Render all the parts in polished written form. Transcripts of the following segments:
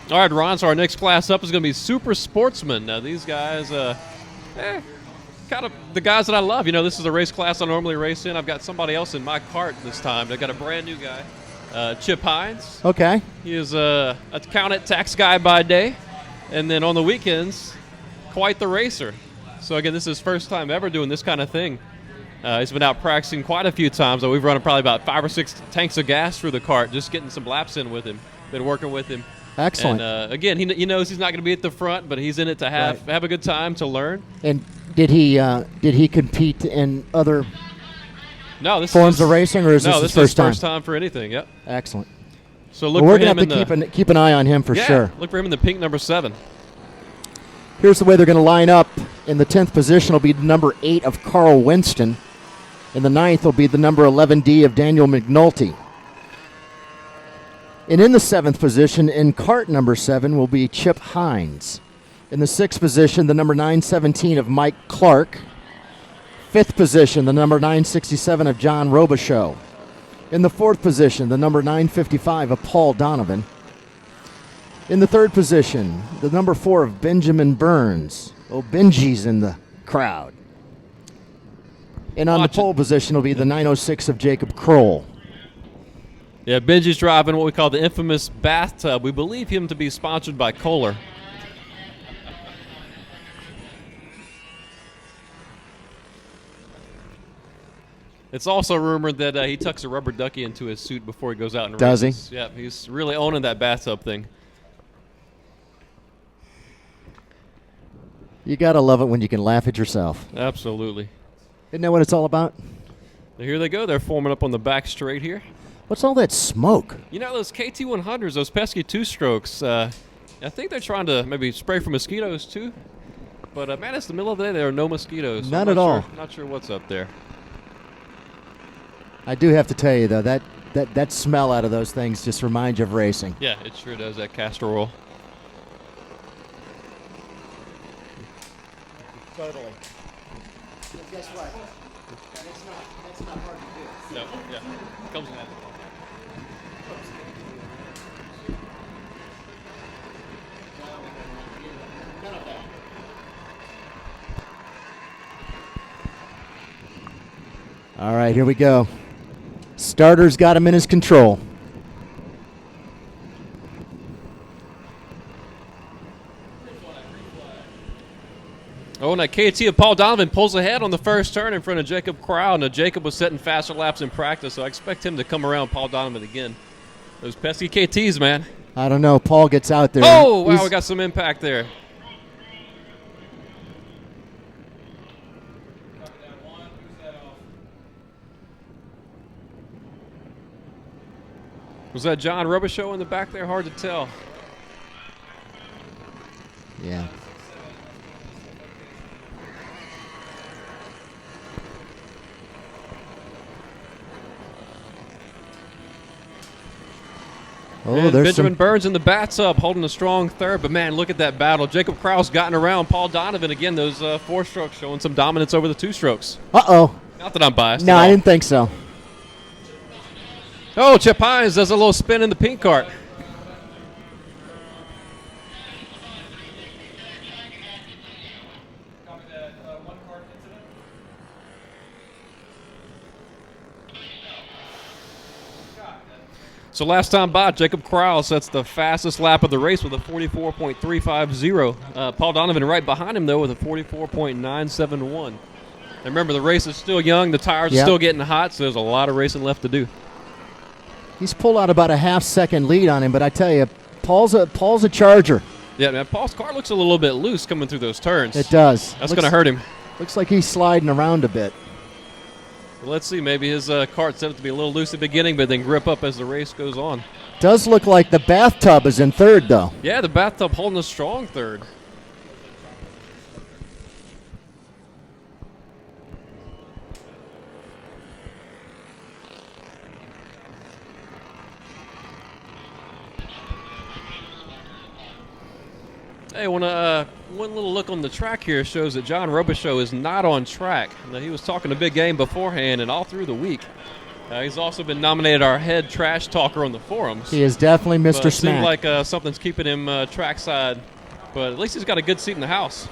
All right, Ron, so our next class up is going to be Super Sportsman. Now, these guys, kind of the guys that I love. You know, this is a race class I normally race in. I've got somebody else in my cart this time. I've got a brand new guy, Chip Hines. Okay. He is a accountant tax guy by day, and then on the weekends, quite the racer. So, again, this is his first time ever doing this kind of thing. He's been out practicing quite a few times. We've run probably about 5 or 6 tanks of gas through the cart, just getting some laps in with him. Been working with him. Excellent. And, again, he knows he's not going to be at the front, but he's in it to have a good time, to learn. And did he compete in other forms of racing, or is this his first time? No, this is first time for anything, yep. Excellent. So look we're for him going to have to keep an eye on him for sure. Look for him in the pink number 7. Here's the way they're going to line up. In the 10th position will be the number 8 of Carl Winston. In the 9th will be the number 11D of Daniel McNulty. And in the 7th position, in cart number 7, will be Chip Hines. In the 6th position, the number 917 of Mike Clark. 5th position, the number 967 of John Robichaux. In the 4th position, the number 955 of Paul Donovan. In the 3rd position, the number 4 of Benjamin Burns. Oh, Benji's in the crowd. And on the pole position will be the 906 of Jacob Kroll. Yeah, Benji's driving what we call the infamous bathtub. We believe him to be sponsored by Kohler. It's also rumored that he tucks a rubber ducky into his suit before he goes out and races. Does he? Yeah, he's really owning that bathtub thing. You got to love it when you can laugh at yourself. Absolutely. Isn't that what it's all about? Here they go. They're forming up on the back straight here. What's all that smoke? You know, those KT100s, those pesky two-strokes, I think they're trying to maybe spray for mosquitoes too. But, man, it's the middle of the day. There are no mosquitoes. None at all. Not sure what's up there. I do have to tell you, though, that smell out of those things just reminds you of racing. Yeah, it sure does, that castor oil. Totally. But guess what? That's not hard to do. No, yeah. Comes in that. All right, here we go. Starter's got him in his control. Oh, and that KT of Paul Donovan pulls ahead on the first turn in front of Jacob Crow. Now, Jacob was setting faster laps in practice, so I expect him to come around Paul Donovan again. Those pesky KTs, man. I don't know. Paul gets out there. Oh, wow, we got some impact there. Was that John Robichaux in the back there? Hard to tell. Yeah. Oh, and there's Benjamin Burns in the bathtub holding a strong third. But, man, look at that battle. Jacob Krause gotten around Paul Donovan. Again, those 4 strokes showing some dominance over the 2 strokes. Uh-oh. Not that I'm biased. No, I didn't think so. Oh, Chip Hines does a little spin in the pink cart. So last time by, Jacob Krause sets the fastest lap of the race with a 44.350. Paul Donovan right behind him, though, with a 44.971. And remember, the race is still young. The tires are still getting hot, so there's a lot of racing left to do. He's pulled out about a half-second lead on him, but I tell you, Paul's a charger. Yeah, man, Paul's car looks a little bit loose coming through those turns. It does. That's going to hurt him. Looks like he's sliding around a bit. Well, let's see. Maybe his cart's set up to be a little loose at the beginning, but then grip up as the race goes on. Does look like the bathtub is in third, though. Yeah, the bathtub holding a strong third. Hey, one little look on the track here shows that John Robichaux is not on track. Now, he was talking a big game beforehand and all through the week. He's also been nominated our head trash talker on the forums. He is definitely Mr. But it Smack. seems like something's keeping him trackside, but at least he's got a good seat in the house.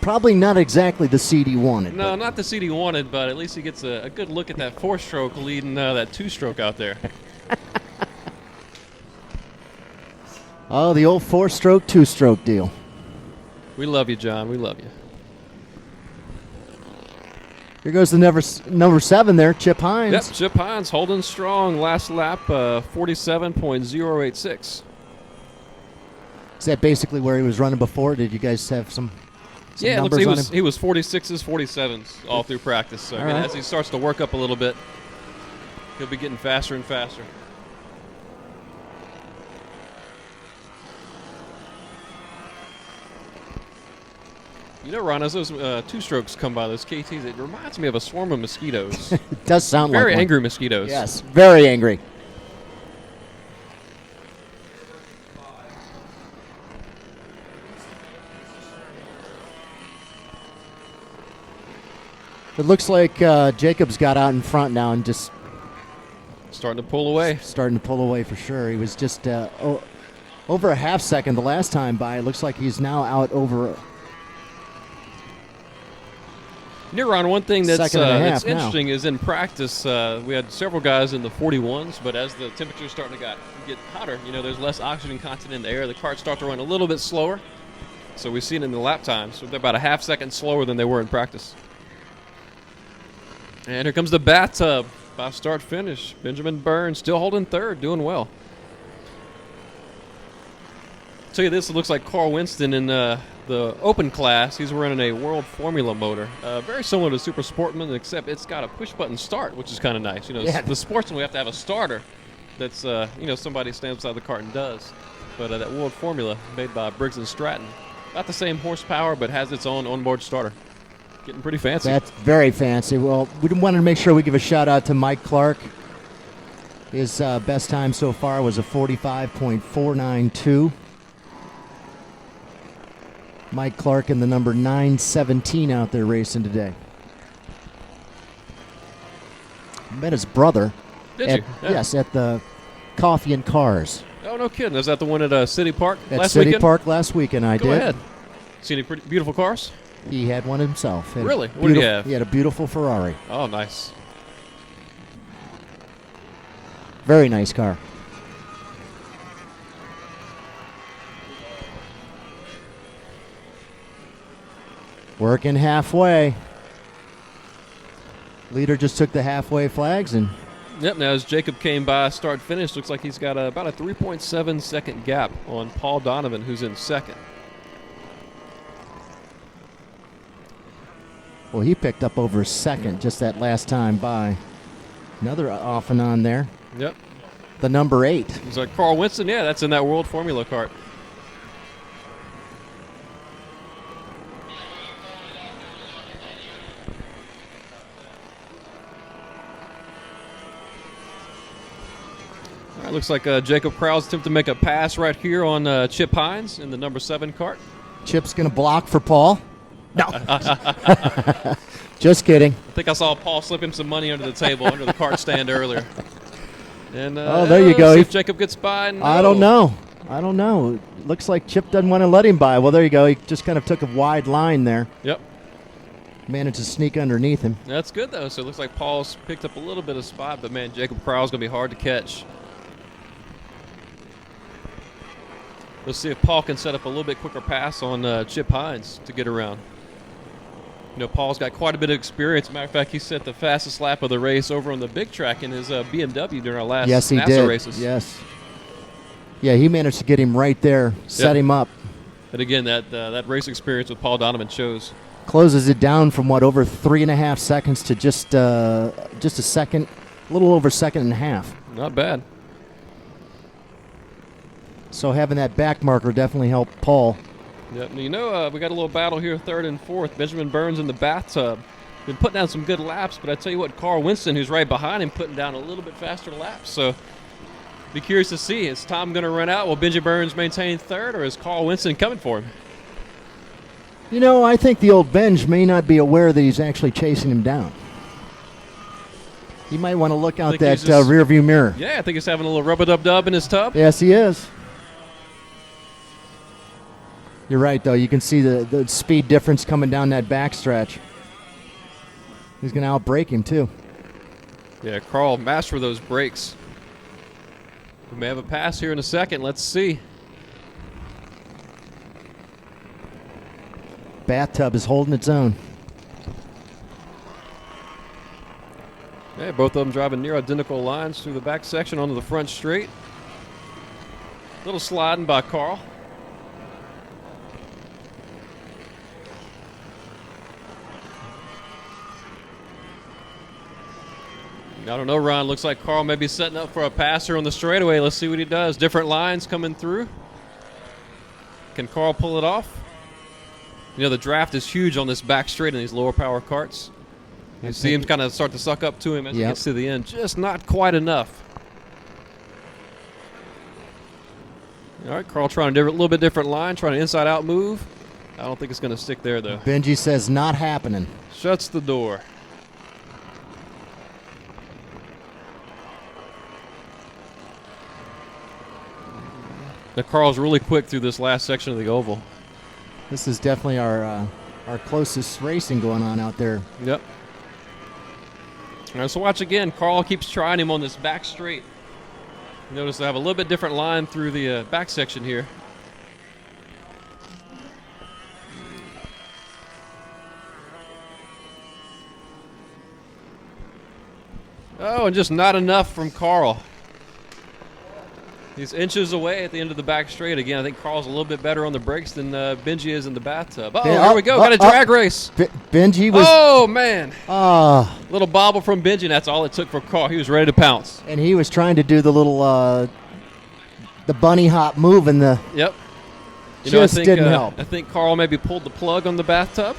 Probably not exactly the seat he wanted. No, not the seat he wanted, but at least he gets a good look at that 4-stroke leading that 2-stroke out there. Oh, the old 4-stroke, 2-stroke deal. We love you, John. We love you. Here goes the number 7 there, Chip Hines. Yep, Chip Hines holding strong. Last lap, 47.086. Is that basically where he was running before? Did you guys have some yeah, numbers it on looks him? he was 46s, 47s all through practice. So All right. as he starts to work up a little bit, he'll be getting faster and faster. You know, Ron, as those 2-strokes come by, those KTs, it reminds me of a swarm of mosquitoes. It does sound like Very one. angry mosquitoes. Yes, very angry. It looks like Jacobs got out in front now and just Starting to pull away. starting to pull away for sure. He was just over a half second the last time by. It looks like he's now out over. You know, Ron, one thing that's, Second and a half that's now. interesting is in practice, we had several guys in the 41s, but as the temperature's starting to get hotter, you know, there's less oxygen content in the air. The carts start to run a little bit slower. So we've seen it in the lap times. So they're about a half second slower than they were in practice. And here comes the bathtub. By start finish. Benjamin Burns still holding third, doing well. Tell you this, it looks like Carl Winston in the open class. He's running a World Formula motor. Very similar to Super Sportman, except it's got a push-button start, which is kind of nice. You know, Yeah. the Sportsman, we have to have a starter that's, you know, somebody stands beside the cart and does. But that World Formula made by Briggs & Stratton. About the same horsepower, but has its own onboard starter. Getting pretty fancy. That's very fancy. Well, we wanted to make sure we give a shout out to Mike Clark. His best time so far was a 45.492. Mike Clark in the number 917 out there racing today. Met his brother. Did at, you? Yeah. Yes, at the Coffee and Cars Oh, no kidding. Is that the one at City Park at last City weekend? Park last weekend. I Go did. ahead. See any pretty beautiful cars? He had one himself. Had a Really? What did he have? He had a beautiful Ferrari. Oh, nice. Very nice car. Working halfway. Leader just took the halfway flags and Yep, now as Jacob came by start finish, looks like he's got about a 3.7 second gap on Paul Donovan, who's in second. well, he picked up over a second just that last time by. Another off and on there. Yep. The number 8. He's like Carl Winston, yeah, that's in that World Formula cart. All right, looks like Jacob Krause attempted to make a pass right here on Chip Hines in the number 7 cart. Chip's going to block for Paul. No. Just kidding. I think I saw Paul slip him some money under the table, under the cart stand earlier. And Oh, there you go. See if Jacob gets by. No. I don't know. Looks like Chip doesn't want to let him by. Well, there you go. He just kind of took a wide line there. Yep. Managed to sneak underneath him. That's good, though. So it looks like Paul's picked up a little bit of spot, but, man, Jacob Krause going to be hard to catch. Let's see if Paul can set up a little bit quicker pass on Chip Hines to get around. You know, Paul's got quite a bit of experience. Matter of fact, he set the fastest lap of the race over on the big track in his BMW during our last Yes, he NASA did. races. Yes. Yeah, he managed to get him right there, set him up. And again, that race experience with Paul Donovan shows. Closes it down from over 3.5 seconds to just a second, a little over a second and a half. Not bad. So having that back marker definitely helped Paul. Yep. And you know, we got a little battle here, 3rd and 4th. Benjamin Burns in the bathtub. Been putting down some good laps, but I tell you what, Carl Winston, who's right behind him, putting down a little bit faster laps. So be curious to see. Is Tom going to run out? Will Benji Burns maintain 3rd, or is Carl Winston coming for him? You know, I think the old Benj may not be aware that he's actually chasing him down. He might want to look out think that he's just- rear view mirror. Yeah, I think he's having a little rub-a-dub-dub in his tub. Yes, he is. You're right, though. You can see the speed difference coming down that backstretch. He's going to outbrake him, too. Yeah, Carl, master those brakes. We may have a pass here in a second. Let's see. Bathtub is holding its own. Yeah, both of them driving near identical lines through the back section onto the front straight. Little sliding by Carl. I don't know, Ron. Looks like Carl may be setting up for a passer on the straightaway. Let's see what he does. Different lines coming through. Can Carl pull it off? You know, the draft is huge on this back straight in these lower power karts. You see him kind of start to suck up to him as he gets to the end. Just not quite enough. All right, Carl trying a little bit different line, trying to inside-out move. I don't think it's going to stick there, though. Benji says not happening. Shuts the door. Now, Carl's really quick through this last section of the oval. This is definitely our closest racing going on out there. Yep. All right, so watch again. Carl keeps trying him on this back straight. Notice I have a little bit different line through the back section here. Oh, and just not enough from Carl. He's inches away at the end of the back straight. Again, I think Carl's a little bit better on the brakes than Benji is in the bathtub. Oh, here we go. Got a drag race. Benji was... Oh, man. Little bobble from Benji, and that's all it took for Carl. He was ready to pounce. And he was trying to do the little the bunny hop move in the... Yep. Just didn't help. I think Carl maybe pulled the plug on the bathtub.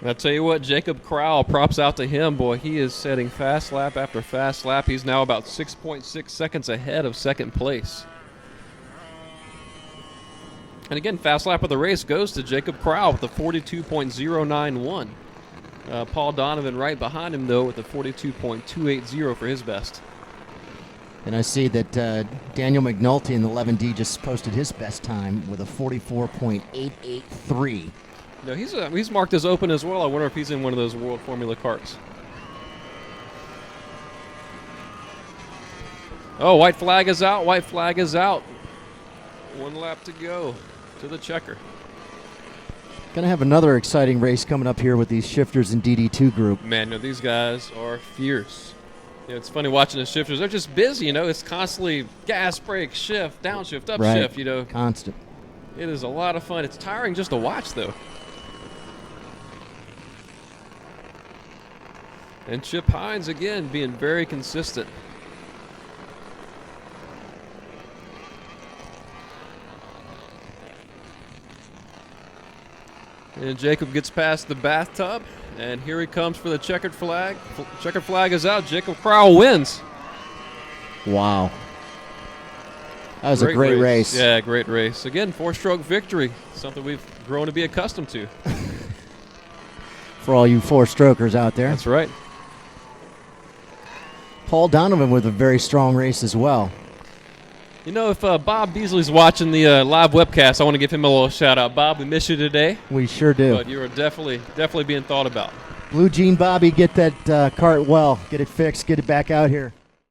And I'll tell you what, Jacob Crowell, props out to him. Boy, he is setting fast lap after fast lap. He's now about 6.6 seconds ahead of second place. And again, fast lap of the race goes to Jacob Crowell with a 42.091. Paul Donovan right behind him, though, with a 42.280 for his best. And I see that Daniel McNulty in the 11D just posted his best time with a 44.883. No, he's marked as open as well. I wonder if he's in one of those World Formula karts. Oh, white flag is out. White flag is out. One lap to go to the checker. Going to have another exciting race coming up here with these shifters in DD2 group. Man, no, these guys are fierce. You know, it's funny watching the shifters. They're just busy, you know. It's constantly gas, brake, shift, downshift, upshift, you know. Constant. It is a lot of fun. It's tiring just to watch, though. And Chip Hines, again, being very consistent. And Jacob gets past the bathtub, and here he comes for the checkered flag. Checkered flag is out. Jacob Crowell wins. Wow. That was a great race. Yeah, great race. Again, four-stroke victory, something we've grown to be accustomed to. For all you four-strokers out there. That's right. Paul Donovan with a very strong race as well. You know, if Bob Beasley's watching the live webcast, I want to give him a little shout-out. Bob, we miss you today. We sure do. But you are definitely being thought about. Blue Jean Bobby, get that cart well. Get it fixed. Get it back out here.